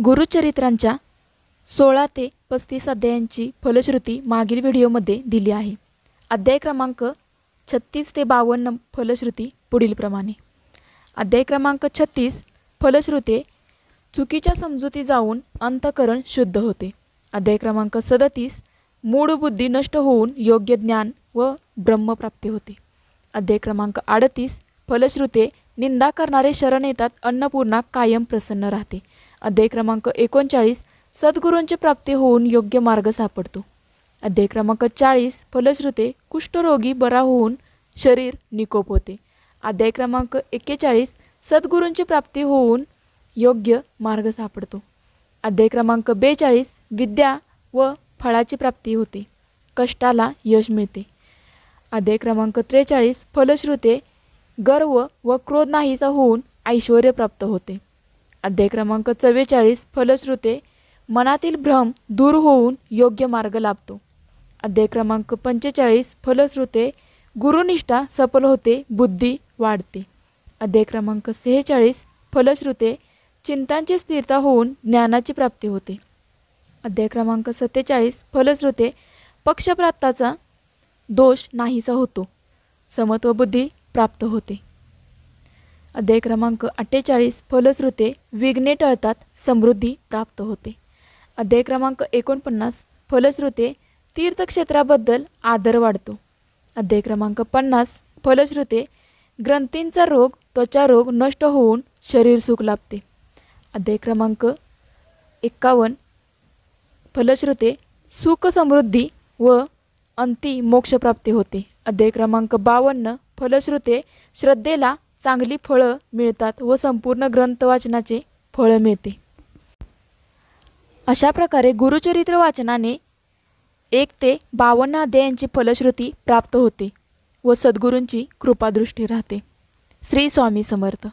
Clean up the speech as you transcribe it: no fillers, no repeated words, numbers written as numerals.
गुरुचरित्रांच्या 16 ते 35 अध्यायांची फलश्रुती मागील व्हिडिओमध्ये दिली आहे। अध्याय क्रमांक 36 ते 52 फलश्रुती पुढीलप्रमाणे। अध्याय क्रमांक 36 फलश्रुती चुकीच्या समजुती जाऊन अंतःकरण शुद्ध होते। अध्याय क्रमांक 37 मूढ बुद्धी नष्ट होऊन योग्य ज्ञान व ब्रह्मप्राप्ती होते। अध्याय क्रमांक 38 फलश्रुती निंदा करणारे शरण येतात अन्नपूर्णा कायम प्रसन्न राहते। अध्याय क्रमांक 39 सद्गुरूंची प्राप्ती होऊन योग्य मार्ग सापडतो। अध्याय क्रमांक 40 फलश्रुती कुष्ठरोगी बरा होऊन शरीर निकोप होते। अध्याय क्रमांक 41 सद्गुरूंची प्राप्ती होऊन योग्य मार्ग सापडतो। अध्याय क्रमांक 42 विद्या व फळाची प्राप्ती होते, कष्टाला यश मिळते। अध्याय क्रमांक 43 फलश्रुती गर्व व क्रोध नाहीसा होऊन ऐश्वर्य प्राप्त होते। अध्याय क्रमांक 44 फलश्रुती मनातील भ्रम दूर होऊन योग्य मार्ग लाभतो। अध्याय क्रमांक 45 फलश्रुती गुरुनिष्ठा सफल होते, बुद्धी वाढते। अध्याय क्रमांक 46 फलश्रुती चिंतांची स्थिरता होऊन ज्ञानाची प्राप्ती होते। अध्याय क्रमांक 47 फलश्रुती पक्षपाताचा दोष नाहीसा होतो, समत्व बुद्धी प्राप्त होते। अध्याय क्रमांक 48 फलश्रुती विघ्ने टळतात, समृद्धी प्राप्त होते। अध्याय क्रमांक 49 फलश्रुती तीर्थक्षेत्राबद्दल आदर वाढतो। अध्याय क्रमांक 50 फलश्रुती ग्रंथींचा रोग त्वचा रोग नष्ट होऊन शरीर सुख लाभते। अध्याय क्रमांक 51 फलश्रुती सुख समृद्धी व अंती मोक्ष प्राप्ती होते। अध्याय क्रमांक 52 फलश्रुती श्रद्धेला चांगली फळं मिळतात व संपूर्ण ग्रंथ वाचनाचे फळ मिळते। अशा प्रकारे गुरुचरित्र वाचनाने 1 ते 52 अध्यायांची फलश्रुती प्राप्त होते व सद्गुरूंची कृपादृष्टी राहते। श्री स्वामी समर्थ।